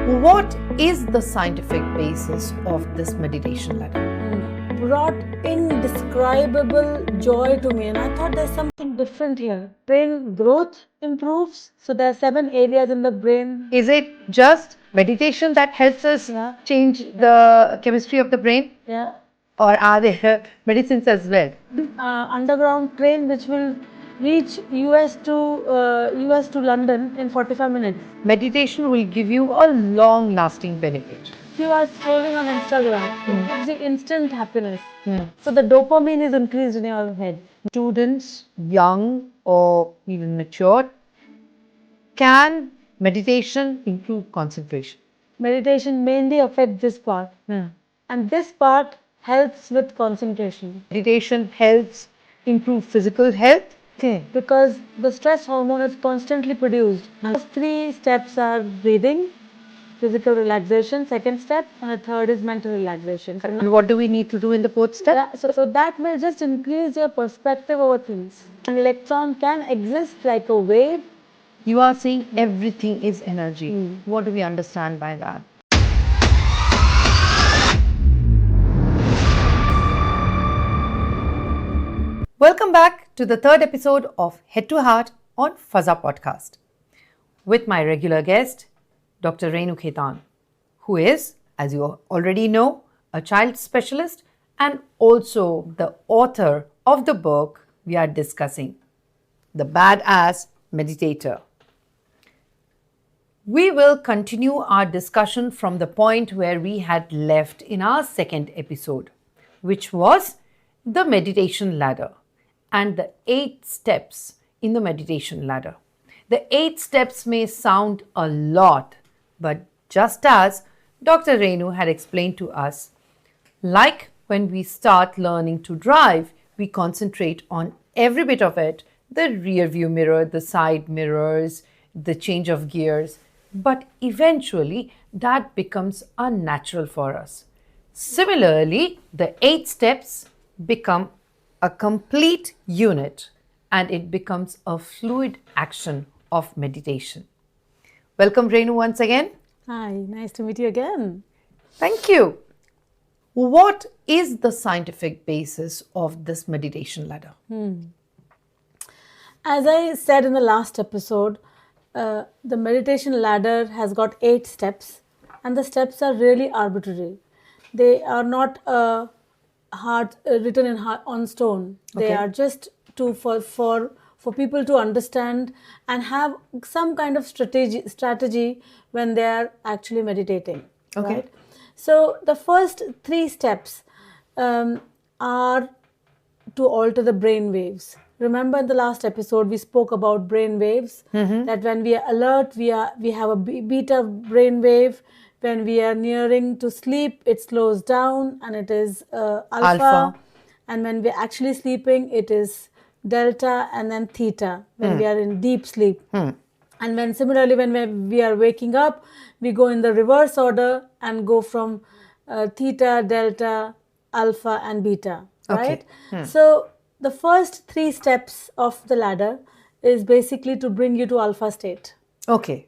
What is the scientific basis of this meditation ladder? Brought indescribable joy to me, and I thought there's something different here. Brain growth improves, so there are 7 areas in the brain. Is it just meditation that helps us Yeah. change the chemistry of the brain? Yeah. Or are there medicines as well? Underground train which will reach US to London in 45 minutes. Meditation will give you a long-lasting benefit. If you are scrolling on Instagram, it gives you instant happiness. So the dopamine is increased in your head. Students, young or even mature, can meditation improve concentration? Meditation mainly affects this part, and this part helps with concentration. Meditation helps improve physical health. Because the stress hormone is constantly produced. First 3 steps are breathing, physical relaxation, second step, and the third is mental relaxation. And what do we need to do in the fourth step? So that will just increase your perspective over things. An electron can exist like a wave. You are saying everything is energy. What do we understand by that? Welcome back to the 3rd episode of Head to Heart on Faza podcast with my regular guest, Dr. Renu Khetan, who is, as you already know, a child specialist and also the author of the book we are discussing, The Badass Meditator. We will continue our discussion from the point where we had left in our 2nd episode, which was the meditation ladder and the 8 steps in the meditation ladder. The 8 steps may sound a lot, but just as Dr. Renu had explained to us, like when we start learning to drive, we concentrate on every bit of it, the rear view mirror, the side mirrors, the change of gears, but eventually that becomes unnatural for us. Similarly, the 8 steps become a complete unit and it becomes a fluid action of meditation. Welcome, Renu, once again. Hi, nice to meet you again. Thank you. What is the scientific basis of this meditation ladder? As I said in the last episode, the meditation ladder has got 8 steps, and the steps are really arbitrary. They are not written on stone. They Okay. are just for people to understand and have some kind of strategy when they are actually meditating. Okay. Right? So the first 3 steps are to alter the brain waves. Remember in the last episode we spoke about brain waves, that when we are alert we have a beta brain wave. When we are nearing to sleep it slows down and it is alpha. And when we are actually sleeping it is delta and then theta when we are in deep sleep. And when similarly when we are waking up we go in the reverse order and go from theta, delta, alpha and beta, right? So the first 3 steps of the ladder is basically to bring you to alpha state. Okay.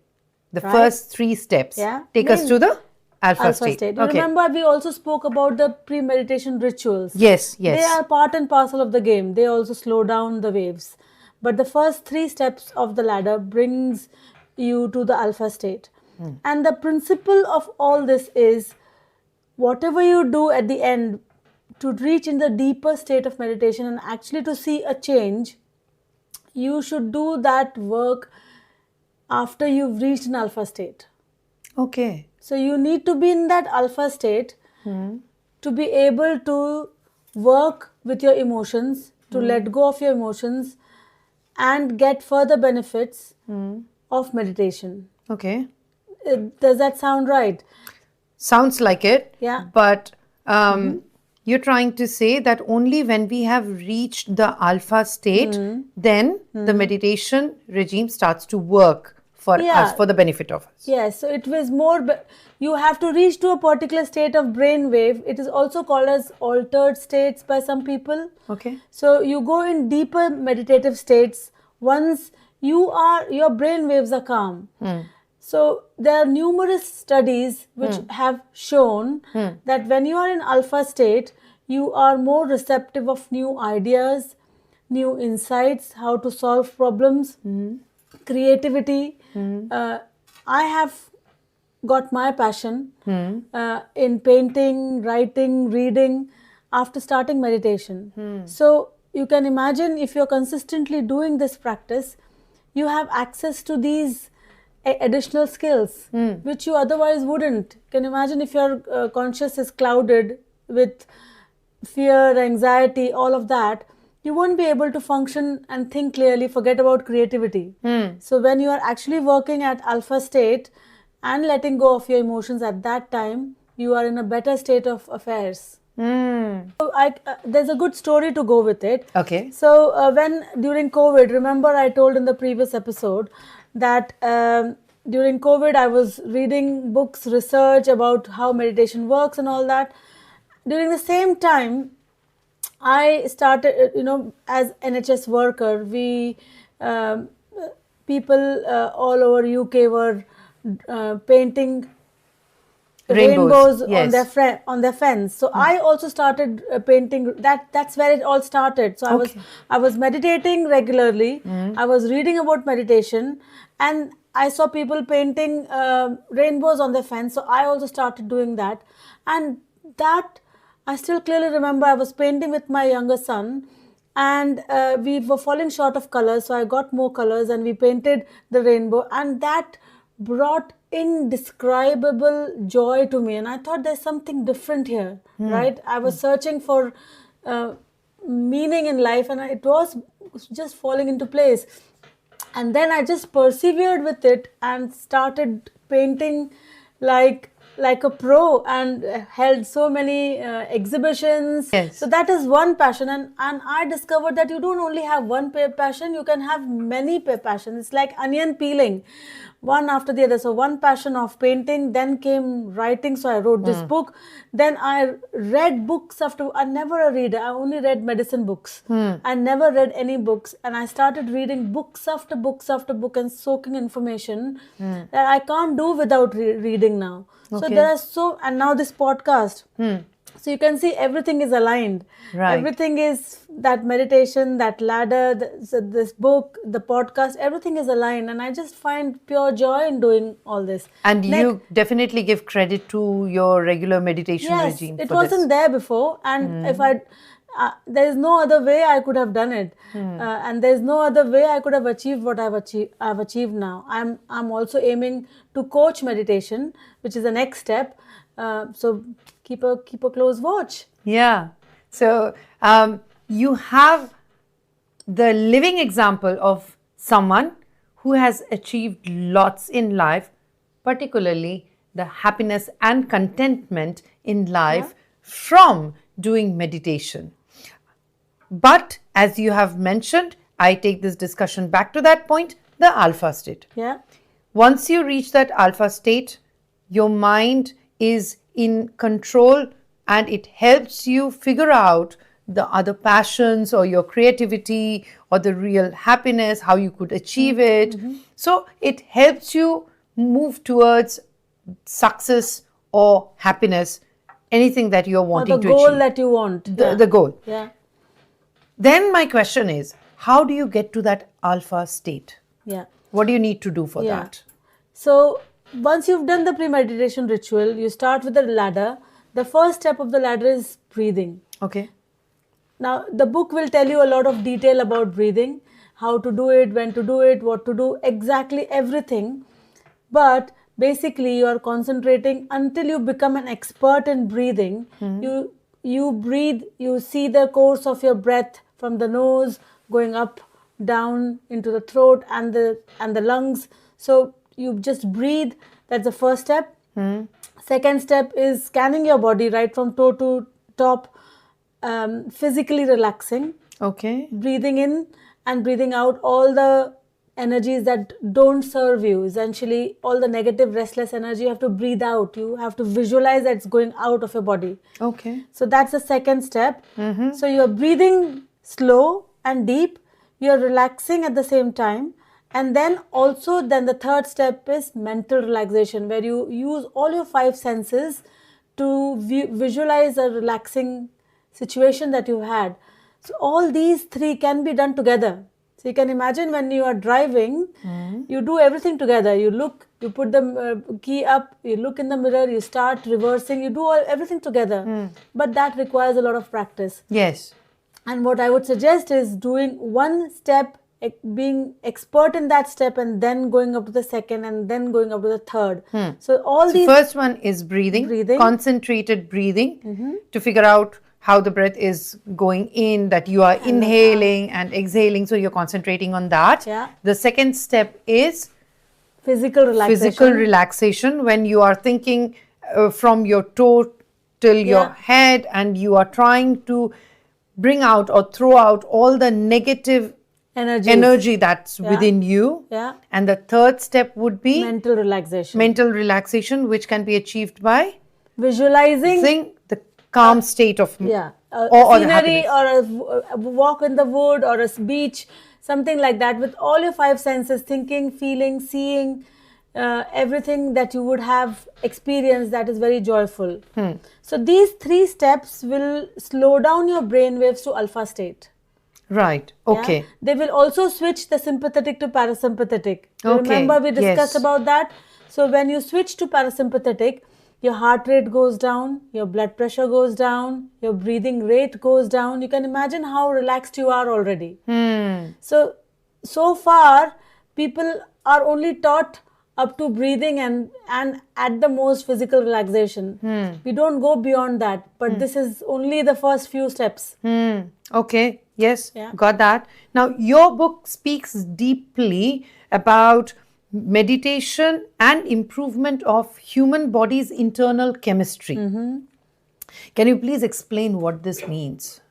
The Right. first 3 steps take us to the alpha state. Okay. Remember, we also spoke about the pre-meditation rituals. Yes. They are part and parcel of the game. They also slow down the waves. But the first 3 steps of the ladder brings you to the alpha state. And the principle of all this is whatever you do at the end to reach in the deeper state of meditation and actually to see a change, you should do that work after you've reached an alpha state. Okay. So you need to be in that alpha state to be able to work with your emotions, to let go of your emotions and get further benefits of meditation. Okay. Does that sound right? Sounds like it. Yeah. But you're trying to say that only when we have reached the alpha state, then the meditation regime starts to work for us, for the benefit of us. Yes, so it was more, you have to reach to a particular state of brain wave. It is also called as altered states by some people. Okay. So you go in deeper meditative states once your brain waves are calm. So there are numerous studies which have shown that when you are in alpha state, you are more receptive of new ideas, new insights, how to solve problems, creativity. I have got my passion in painting, writing, reading after starting meditation. So you can imagine, if you're consistently doing this practice, you have access to these additional skills which you otherwise wouldn't. Can you imagine if your conscious is clouded with fear, anxiety, all of that, you won't be able to function and think clearly, forget about creativity. So when you are actually working at alpha state and letting go of your emotions at that time, you are in a better state of affairs. So there's a good story to go with it. Okay. So when during COVID, remember I told in the previous episode that during COVID I was reading books, research about how meditation works and all that. During the same time, I started, as NHS worker, we people all over UK were painting rainbows yes. on their fence. So I also started painting. That's where it all started. So I was meditating regularly. I was reading about meditation, and I saw people painting rainbows on their fence. So I also started doing that, and that I still clearly remember. I was painting with my younger son, and we were falling short of colors. So I got more colors, and we painted the rainbow, and that brought indescribable joy to me. And I thought there's something different here, right? I was searching for meaning in life, and it was just falling into place. And then I just persevered with it and started painting like a pro, and held so many exhibitions. Yes. So that is one passion, and I discovered that you don't only have one passion, you can have many passions. It's like onion peeling, one after the other. So one passion of painting, then came writing, so I wrote this book. Then I read books I'm never a reader, I only read medicine books. I never read any books, and I started reading books after books after book and soaking information that I can't do without reading now. So there are and now this podcast. So you can see everything is aligned. Right. Everything is that meditation, that ladder, this book, the podcast, everything is aligned. And I just find pure joy in doing all this. And you definitely give credit to your regular meditation regime. Yes, it wasn't there before. And if there is no other way I could have done it. And there's no other way I could have achieved what I've achieved now. I'm also aiming to coach meditation, which is the next step. So keep a close watch. Yeah. So you have the living example of someone who has achieved lots in life, particularly the happiness and contentment in life from doing meditation. But as you have mentioned, I take this discussion back to that point, the alpha state. Yeah. Once you reach that alpha state, your mind is in control, and it helps you figure out the other passions or your creativity or the real happiness, how you could achieve it. So it helps you move towards success or happiness, anything that you're wanting to achieve. The goal that you want. The goal. Yeah. Then my question is, how do you get to that alpha state? Yeah. What do you need to do for that? So once you've done the pre-meditation ritual, you start with the ladder. The first step of the ladder is breathing. Okay. Now, the book will tell you a lot of detail about breathing, how to do it, when to do it, what to do, exactly everything. But basically, you are concentrating until you become an expert in breathing. You breathe, you see the course of your breath from the nose going up, down into the throat and the lungs. So you just breathe. That's the first step. Second step is scanning your body right from toe to top, physically relaxing. Okay. Breathing in and breathing out all the energies that don't serve you. Essentially, all the negative, restless energy, you have to breathe out. You have to visualize that it's going out of your body. Okay. So that's the second step. So you're breathing slow and deep. You're relaxing at the same time. And then the third step is mental relaxation, where you use all your 5 senses to visualize a relaxing situation that you had. So all these 3 can be done together. So you can imagine when you are driving, you do everything together. You look, you put the key up, you look in the mirror, you start reversing, you do everything together. But that requires a lot of practice. Yes. And what I would suggest is doing one step, being expert in that step, and then going up to the second, and then going up to the third. So these first one is breathing. Concentrated breathing to figure out how the breath is going in, that you are inhaling and exhaling. So you're concentrating on that. Yeah. The second step is physical relaxation, when you are thinking from your toe till your head, and you are trying to bring out or throw out all the negative energy that's within you. Yeah. And the third step would be mental relaxation, which can be achieved by visualizing the calm state of or scenery, or a walk in the wood, or a beach, something like that, with all your 5 senses, thinking, feeling, seeing, everything that you would have experienced that is very joyful. So these 3 steps will slow down your brain waves to alpha state. Right. Okay. Yeah? They will also switch the sympathetic to parasympathetic. Remember we discussed about that. So when you switch to parasympathetic, your heart rate goes down, your blood pressure goes down, your breathing rate goes down. You can imagine how relaxed you are already. So far, people are only taught up to breathing and at the most physical relaxation. We don't go beyond that, but this is only the first few steps. Okay, yes, got that. Now, your book speaks deeply about meditation and improvement of human body's internal chemistry. Can you please explain what this means?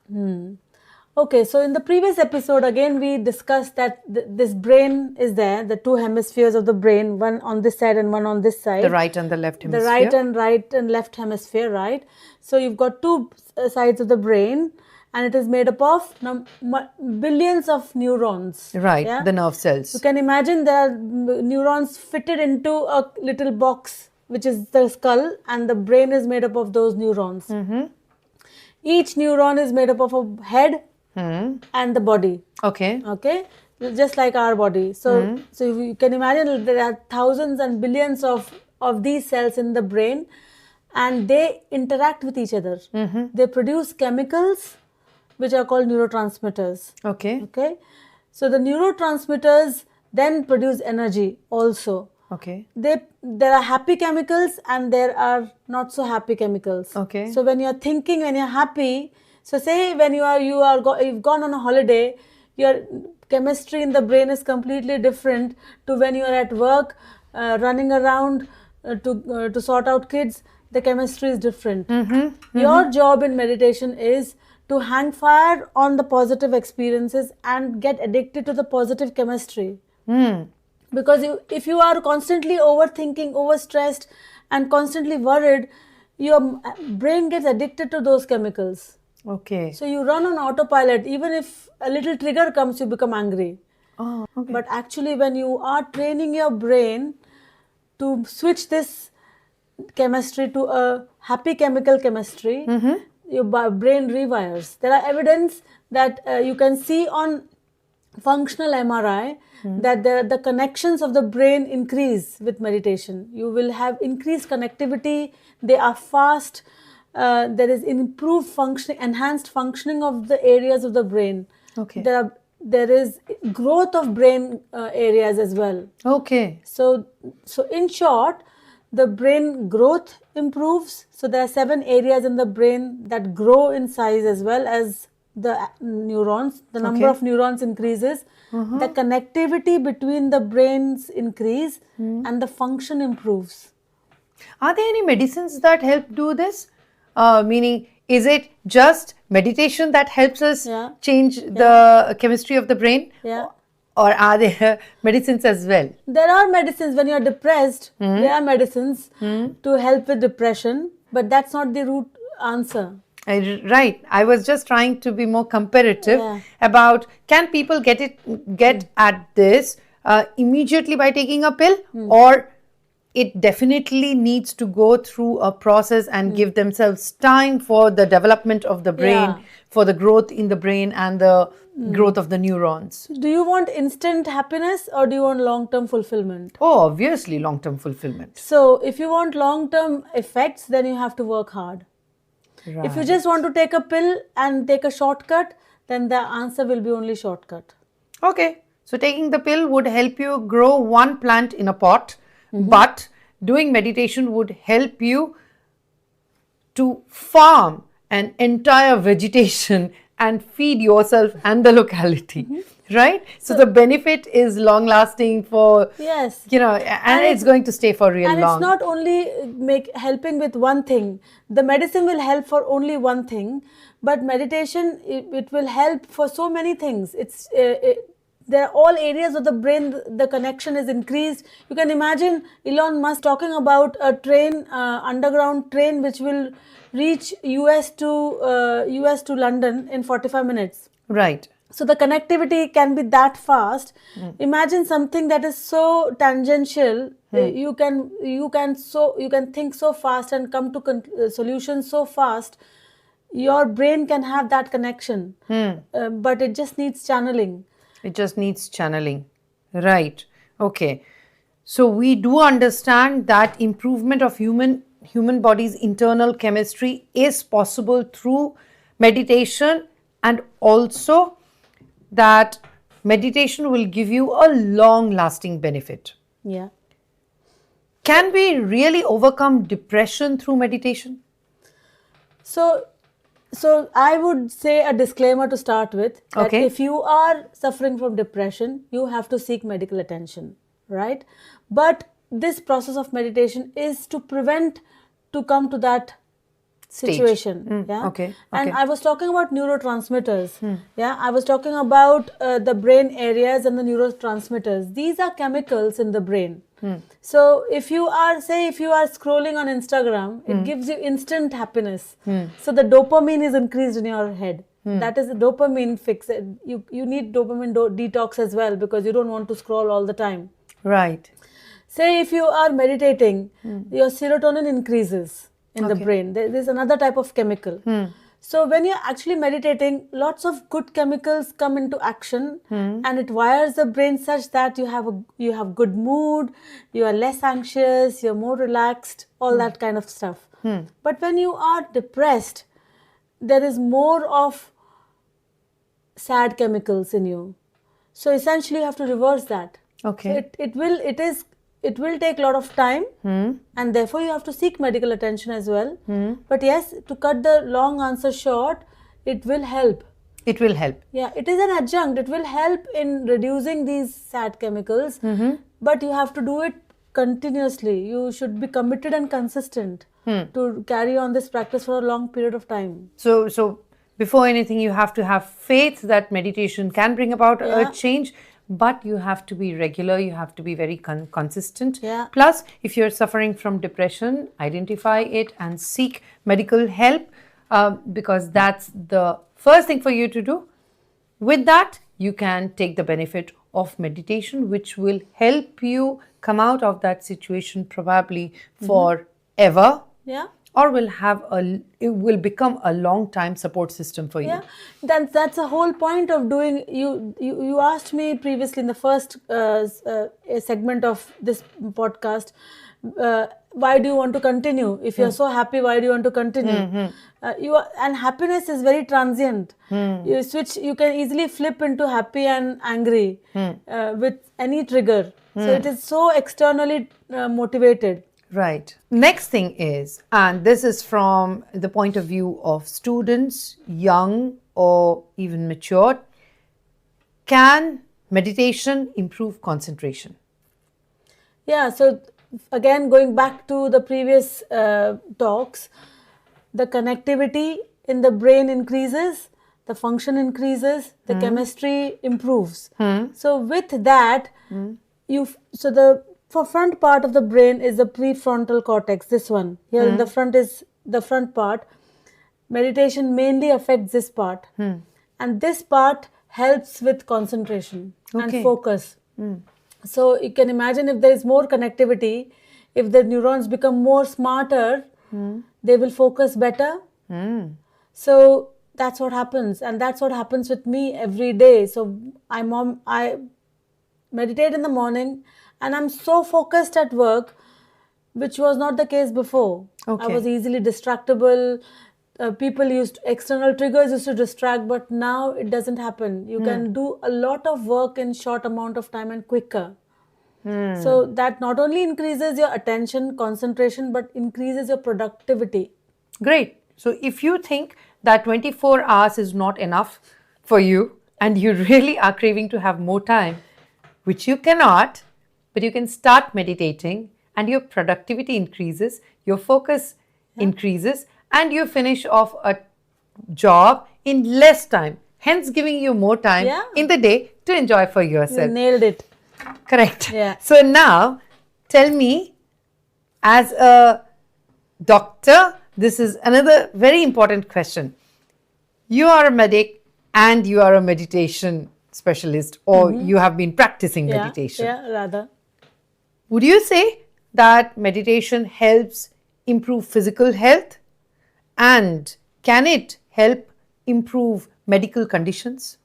Okay, so in the previous episode, again, we discussed that this brain is there, the 2 hemispheres of the brain, one on this side and one on this side. The right and the left hemisphere. The right and left hemisphere, right? So you've got 2 sides of the brain, and it is made up of billions of neurons. Right, the nerve cells. You can imagine there are neurons fitted into a little box, which is the skull, and the brain is made up of those neurons. Each neuron is made up of a head and the body. Okay. Just like our body. So you can imagine there are thousands and billions of these cells in the brain, and they interact with each other. They produce chemicals which are called neurotransmitters. Okay. So the neurotransmitters then produce energy also. Okay. There are happy chemicals and there are not so happy chemicals. Okay. So when you're thinking, when you're happy, so say when you've gone on a holiday, your chemistry in the brain is completely different to when you're at work, running around to sort out kids. The chemistry is different. Your job in meditation is to hang fire on the positive experiences and get addicted to the positive chemistry. Because if you are constantly overthinking, overstressed, and constantly worried, your brain gets addicted to those chemicals. Okay. So you run on autopilot. Even if a little trigger comes, you become angry. Okay. But actually, when you are training your brain to switch this chemistry to a happy chemical chemistry, your brain rewires. There are evidence that you can see on functional MRI that the connections of the brain increase with meditation. You will have increased connectivity. They are fast. There is improved functioning, enhanced functioning of the areas of the brain. Okay. There is growth of brain areas as well. Okay. So in short, the brain growth improves. So there are 7 areas in the brain that grow in size as well as the neurons. The number of neurons increases. The connectivity between the brains increase and the function improves. Are there any medicines that help do this? Meaning, is it just meditation that helps us change the chemistry of the brain? Or are there medicines as well? There are medicines. When you are depressed, there are medicines to help with depression, but that's not the root answer. Right. I was just trying to be more comparative about, can people get at this immediately by taking a pill, or it definitely needs to go through a process and give themselves time for the development of the brain, Yeah. for the growth in the brain and the growth of the neurons. Do you want instant happiness or do you want long-term fulfillment? Oh, obviously, long-term fulfillment. So, if you want long-term effects, then you have to work hard. If you just want to take a pill and take a shortcut, then the answer will be only shortcut. Okay, so taking the pill would help you grow one plant in a pot, but doing meditation would help you to farm an entire vegetation and feed yourself and the locality, right? So the benefit is long lasting for, Yes. and it's going to stay for real And long. it's not only helping with one thing. The medicine will help for only one thing, but meditation, it will help for so many things. There are all areas of the brain, the connection is increased. You can imagine Elon Musk talking about a train, underground train, which will reach US to London in 45 minutes. Right. So the connectivity can be that fast. Imagine something that is so tangential. You can think so fast and come to solutions so fast. Your brain can have that connection, but it just needs channeling. It just needs channeling. Right. Okay. So we do understand that improvement of human body's internal chemistry is possible through meditation, and also that meditation will give you a long lasting benefit. Yeah. Can we really overcome depression through meditation? So I would say a disclaimer to start with, that Okay. if you are suffering from depression, you have to seek medical attention, right? But this process of meditation is to prevent to come to that situation. Yeah. okay, And okay. I was talking about neurotransmitters. Yeah. I was talking about the brain areas and the neurotransmitters. These are chemicals in the brain. So if you are scrolling on Instagram, it gives you instant happiness. So the dopamine is increased in your head. That is the dopamine fix. You need dopamine detox as well, because you don't want to scroll all the time. Right. Say if you are meditating, your serotonin increases in the brain. There's another type of chemical. So when you're actually meditating, lots of good chemicals come into action, and it wires the brain such that you have good mood, you are less anxious, you're more relaxed, all that kind of stuff. But when you are depressed, there is more of sad chemicals in you. So essentially you have to reverse that. Okay. So it will take a lot of time, and therefore you have to seek medical attention as well. But yes, to cut the long answer short, it will help. It will help. Yeah, it is an adjunct. It will help in reducing these sad chemicals, but you have to do it continuously. You should be committed and consistent to carry on this practice for a long period of time. So before anything, you have to have faith that meditation can bring about a change, but you have to be regular, you have to be very consistent. Yeah. Plus, if you're suffering from depression, identify it and seek medical help, because that's the first thing for you to do. With that, you can take the benefit of meditation, which will help you come out of that situation probably forever. Yeah. Or it will become a long time support system for you. Yeah, that's the whole point of doing. You asked me previously in the first segment of this podcast, why do you want to continue? If you're so happy, why do you want to continue? And happiness is very transient. You can easily flip into happy and angry with any trigger. So it is so externally motivated. Right. Next thing is, and this is from the point of view of students, young or even mature, can meditation improve concentration? Yeah, so again, going back to the previous talks, the connectivity in the brain increases, the function increases, the chemistry improves. So with that, for front part of the brain is the prefrontal cortex, this one. Here in the front is the front part. Meditation mainly affects this part. And this part helps with concentration and focus. So you can imagine if there is more connectivity, if the neurons become more smarter, they will focus better. So that's what happens, and that's what happens with me every day. So I meditate in the morning, and I'm so focused at work, which was not the case before. I Okay. was easily distractible. External triggers used to distract, but now it doesn't happen. You can do a lot of work in short amount of time and quicker. So that not only increases your attention, concentration, but increases your productivity. Great. So if you think that 24 hours is not enough for you and you really are craving to have more time, which you cannot, but you can start meditating and your productivity increases, your focus increases, and you finish off a job in less time, hence giving you more time Yeah. in the day to enjoy for You yourself. nailed it. Correct. Yeah. So now tell me, as a doctor, this is another very important question. You are a medic and you are a meditation specialist, or you have been practicing meditation. Yeah, rather. Would you say that meditation helps improve physical health? And can it help improve medical conditions?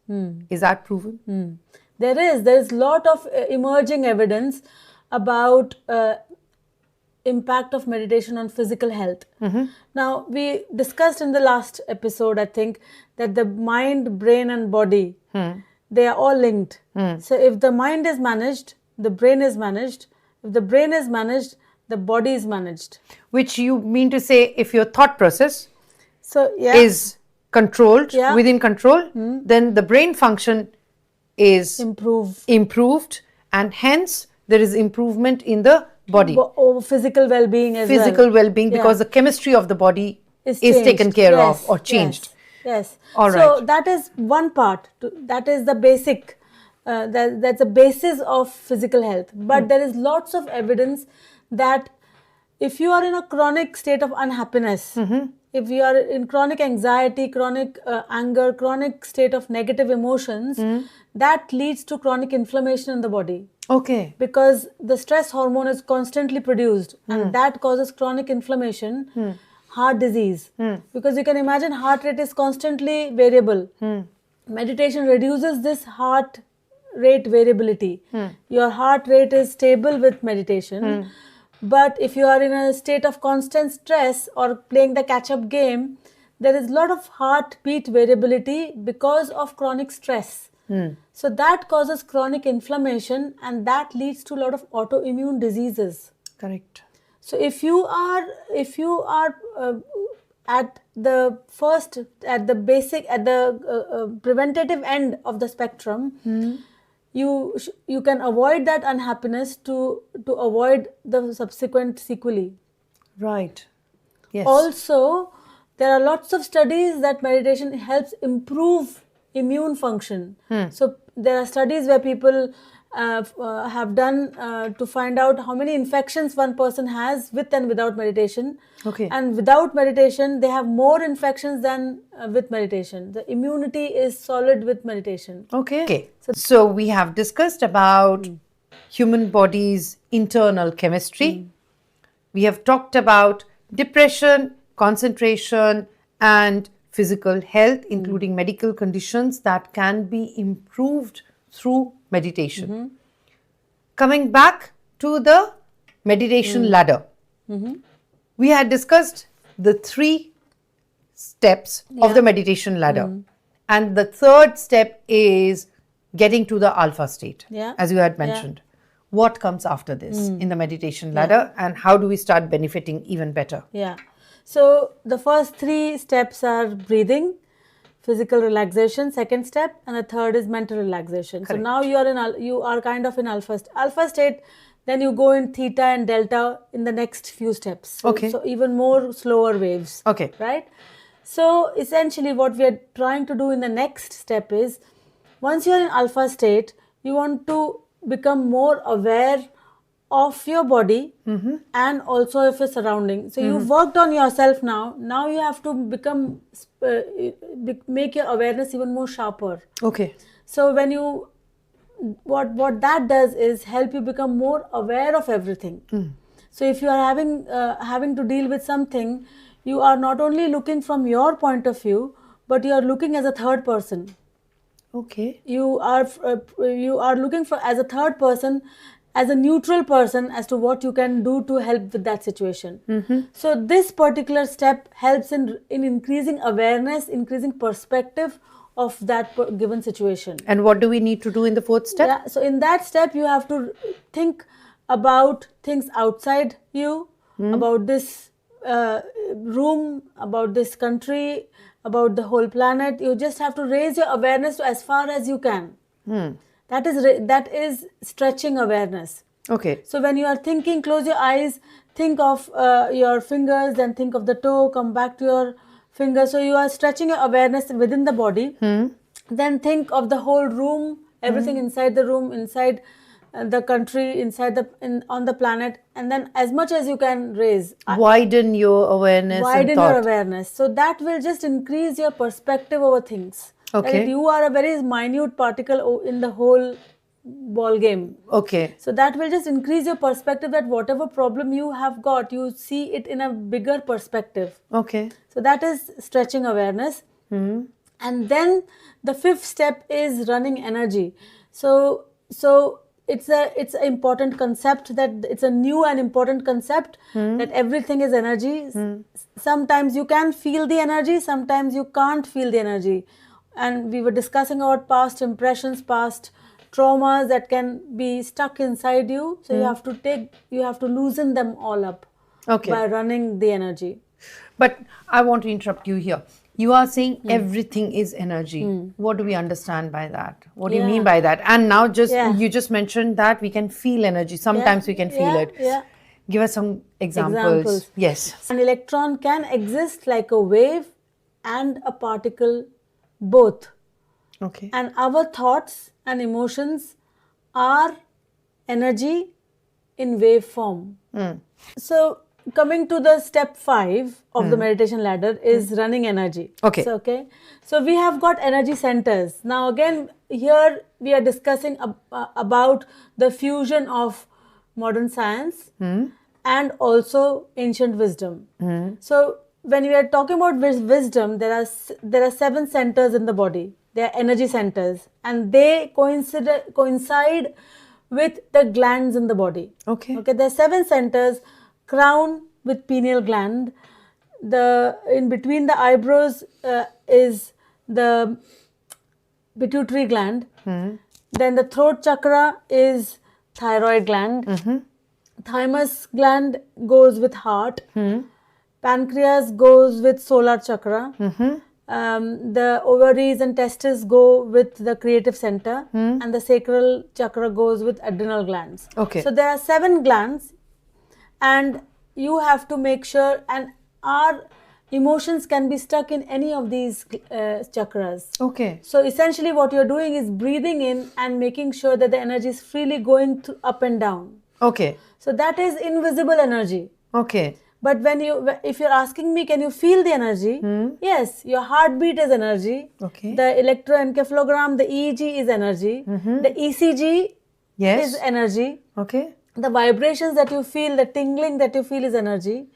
Is that proven? There is lot of emerging evidence about impact of meditation on physical health. Now, we discussed in the last episode, I think, that the mind, brain and body, they are all linked. So if the mind is managed, the brain is managed. If the brain is managed, the body is managed. Which you mean to say, if your thought process So yeah, is controlled, Yeah. within control, then the brain function is improved. and hence there is improvement in the body, Physical well-being as well. physical well-being, Yeah. because the chemistry of the body is changed. taken care of Yes, or changed. Yes. All So right. that is one part. That is the basic. That's the basis of physical health. But there is lots of evidence that if you are in a chronic state of unhappiness, if you are in chronic anxiety, chronic anger, chronic state of negative emotions, that leads to chronic inflammation in the body. Okay. Because the stress hormone is constantly produced and that causes chronic inflammation, heart disease. Because you can imagine heart rate is constantly variable. Meditation reduces this heart rate variability. Your heart rate is stable with meditation. But if you are in a state of constant stress or playing the catch-up game, there is a lot of heartbeat variability because of chronic stress. So that causes chronic inflammation and that leads to a lot of autoimmune diseases. Correct. So if you are at the preventative end of the spectrum, you can avoid that unhappiness to avoid the subsequent sequelae. Right. Yes. Also, there are lots of studies that meditation helps improve immune function. So there are studies where people have done to find out how many infections one person has with and without meditation. Okay. And without meditation, they have more infections than with meditation. The immunity is solid with meditation. Okay. So we have discussed about human body's internal chemistry. We have talked about depression, concentration, and physical health, including medical conditions that can be improved through meditation. Coming back to the meditation ladder, we had discussed the 3 steps of the meditation ladder. And the third step is getting to the alpha state, as you had mentioned. What comes after this in the meditation ladder, and how do we start benefiting even better? Yeah. So the first 3 steps are breathing, physical relaxation, second step, and the third is mental relaxation. So now you are kind of in alpha state. Then you go in theta and delta in the next few steps. So even more slower waves. Okay. Right? So essentially what we are trying to do in the next step is, once you are in alpha state, you want to become more aware of your body and also of your surroundings. So you've worked on yourself now. Now you have to make your awareness even more sharper. Okay. So when you what that does is help you become more aware of everything. So if you are having to deal with something, you are not only looking from your point of view, but you are looking as a third person. Okay. You are looking for as a third person, as a neutral person, as to what you can do to help with that situation. So this particular step helps in increasing awareness, increasing perspective of that given situation. And what do we need to do in the fourth step? Yeah, so in that step you have to think about things outside you, about this room, about this country, about the whole planet. You just have to raise your awareness to as far as you can. That is stretching awareness. Okay. So when you are thinking, close your eyes, think of your fingers, then think of the toe, come back to your finger. So you are stretching your awareness within the body. Then think of the whole room, everything inside the room, inside the country, on the planet, and then as much as you can raise. Widen your awareness and Widen thought. your awareness. So that will just increase your perspective over things. Okay. That you are a very minute particle in the whole ball game. Okay. So that will just increase your perspective, that whatever problem you have got, you see it in a bigger perspective. Okay. So that is stretching awareness. And then the fifth step is running energy. So it's an important concept, that it's a new and important concept, that everything is energy. Sometimes you can feel the energy, sometimes you can't feel the energy. And we were discussing about past impressions, past traumas that can be stuck inside you. So you have to loosen them all up by running the energy. But I want to interrupt you here. You are saying everything is energy. What do we understand by that? What do you mean by that? And now you just mentioned that we can feel energy. Sometimes we can feel it. Yeah. Give us some examples. Yes. An electron can exist like a wave and a particle, both. Okay. And our thoughts and emotions are energy in wave form. So coming to the step 5 of the meditation ladder is running energy. Okay. So we have got energy centers. Now again, here we are discussing about the fusion of modern science and also ancient wisdom. So when we are talking about wisdom, there are 7 centers in the body. They are energy centers, and they coincide with the glands in the body. Okay. There are 7 centers. Crown with pineal gland. In between the eyebrows is the pituitary gland. Then the throat chakra is thyroid gland. Thymus gland goes with heart. Pancreas goes with solar chakra. The ovaries and testes go with the creative center, and the sacral chakra goes with adrenal glands. Okay. So there are 7 glands, and you have to make sure, and our emotions can be stuck in any of these chakras. Okay. So essentially what you're doing is breathing in and making sure that the energy is freely going up and down. Okay. So that is invisible energy. Okay. But if you're asking me, can you feel the energy? Yes, your heartbeat is energy. Okay. The electroencephalogram, the EEG is energy. The ECG is energy. Okay. The vibrations that you feel, the tingling that you feel is energy.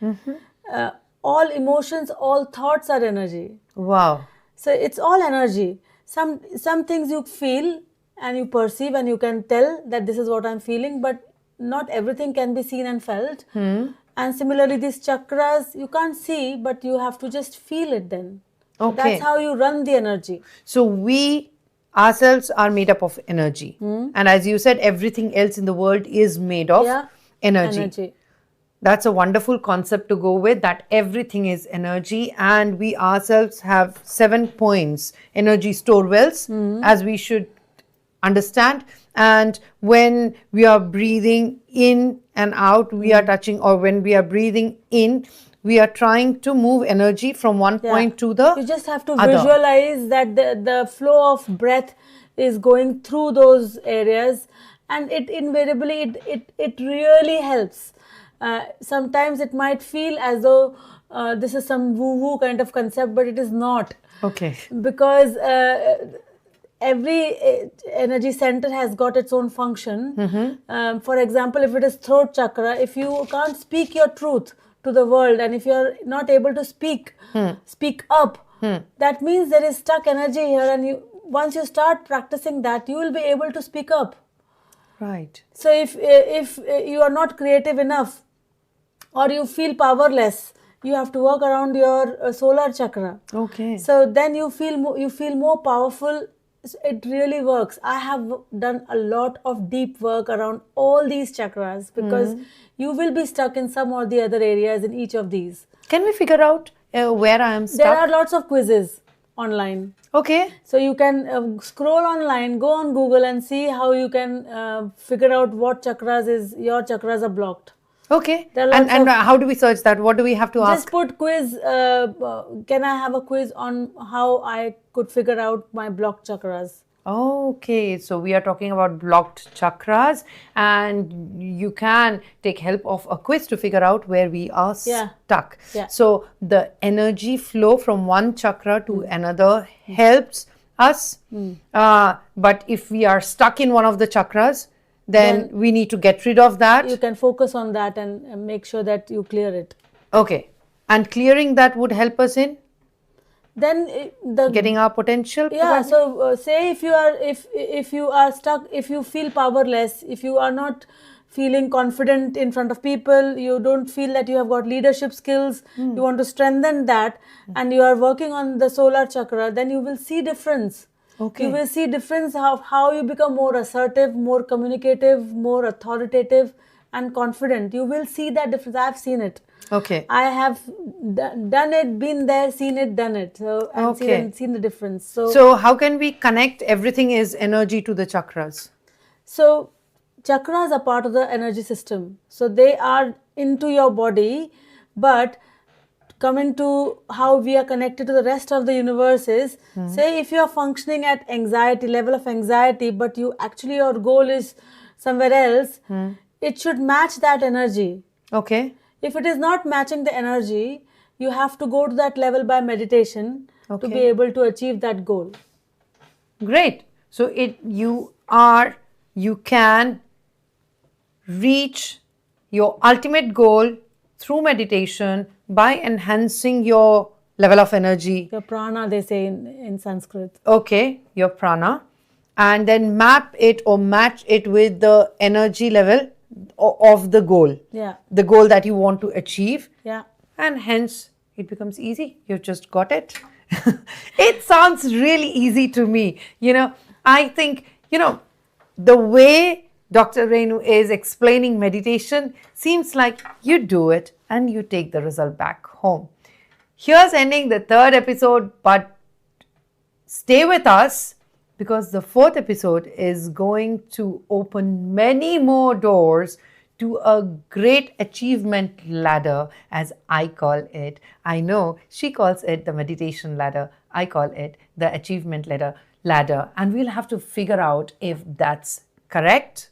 All emotions, all thoughts are energy. Wow. So it's all energy. Some things you feel and you perceive and you can tell that this is what I'm feeling, but not everything can be seen and felt. And similarly, these chakras, you can't see, but you have to just feel it then. Okay. That's how you run the energy. So we ourselves are made up of energy. And as you said, everything else in the world is made of energy. That's a wonderful concept to go with, that everything is energy, and we ourselves have 7 points, energy store wells, as we should understand. And when we are breathing in and out, we are touching, or when we are breathing in, we are trying to move energy from one point to the other. You just have to visualize that the flow of breath is going through those areas, and it invariably, it really helps. Sometimes it might feel as though this is some woo-woo kind of concept, but it is not. Okay. Because every energy center has got its own function. For example, if it is throat chakra, if you can't speak your truth to the world, and if you're not able to speak up, that means there is stuck energy here, and once you start practicing that, you will be able to speak up. Right. So if you are not creative enough, or you feel powerless, you have to work around your solar chakra. Okay. So then you feel more powerful. It really works. I have done a lot of deep work around all these chakras, because you will be stuck in some or the other areas in each of these. Can we figure out where I am stuck? There are lots of quizzes online. Okay. So you can scroll online, go on Google, and see how you can figure out what your chakras are blocked. Okay. There are And lots of- how do we search that? What do we have to Just ask? put quiz. Can I have a quiz on how I could figure out my blocked chakras? Okay, so we are talking about blocked chakras, and you can take help of a quiz to figure out where we are stuck. Yeah. So the energy flow from one chakra to another helps us. But if we are stuck in one of the chakras, then we need to get rid of that. You can focus on that and make sure that you clear it. Okay, and clearing that would help us in Then getting our potential. Yeah. So say if you are stuck, if you feel powerless, if you are not feeling confident in front of people, you don't feel that you have got leadership skills, you want to strengthen that, and you are working on the solar chakra, then you will see difference. Okay. You will see difference of how you become more assertive, more communicative, more authoritative and confident. You will see that difference. I have seen it. Okay. I have done it, been there, seen it, done it. So I've seen the difference. So how can we connect everything is energy to the chakras? So chakras are part of the energy system. So they are into your body, but coming to how we are connected to the rest of the universe is, say if you are functioning at level of anxiety, but your goal is somewhere else, it should match that energy. Okay. If it is not matching the energy, you have to go to that level by meditation to be able to achieve that goal. Great. So you can reach your ultimate goal through meditation by enhancing your level of energy. Your prana, they say in Sanskrit. Okay, your prana. And then map it or match it with the energy level of the goal. Yeah. The goal that you want to achieve. Yeah. And hence it becomes easy. You've just got it. It sounds really easy to me. I think, the way Dr. Renu is explaining meditation seems like you do it and you take the result back home. Here's ending the third episode, but stay with us because the fourth episode is going to open many more doors to a great achievement ladder, as I call it. I know she calls it the meditation ladder. I call it the achievement ladder. And we'll have to figure out if that's correct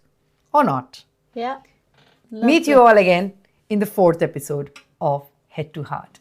or not. Yeah. Meet you all again in the fourth episode of Head to Heart.